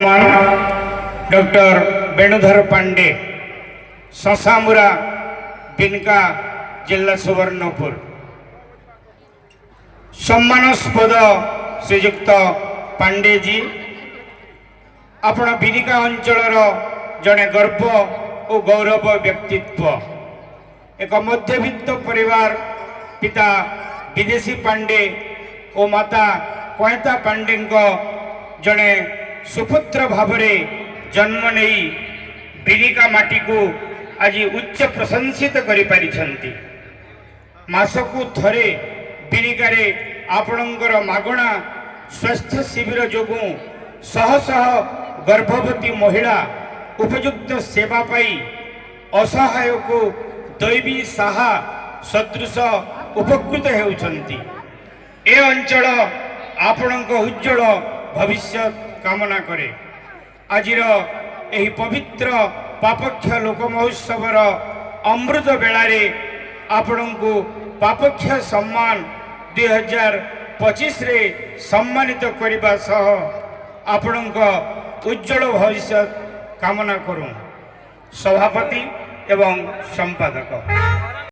Doctor Venudhar Pandey ससामुरा बिनका जिला सुवर्णपुर सम्मानस्पद श्रीयुक्त पांडेजी आपण बिनिका अंचल जड़े गर्व और गौरव व्यक्तित्व एक मध्यवित्त परिवार पिता विदेशी पांडे और माता कोयता पांडे जड़े सुपुत्र भावरे जन्म नहीं बिनिका माटी को आज उच्च प्रशंसित करि पारिछंती। मासकु थरे बिनिकारे आपणकर मागणा स्वास्थ्य शिविर जोगु शह शह गर्भवती महिला उपयुक्त सेवा पाई असहाय को दैवी साहा सदृश उपकृत हेउछंती। ए अंचल आपणक उज्जवल भविष्य कामना करे। आजिर एही पवित्र पापक्ष लोक महोत्सवर अमृत बेलारे आपणको पापक्ष सम्मान 2025 रे सम्मानित करने सह आपणक उज्जवल भविष्य कामना करूं। सभापति एवं संपादक।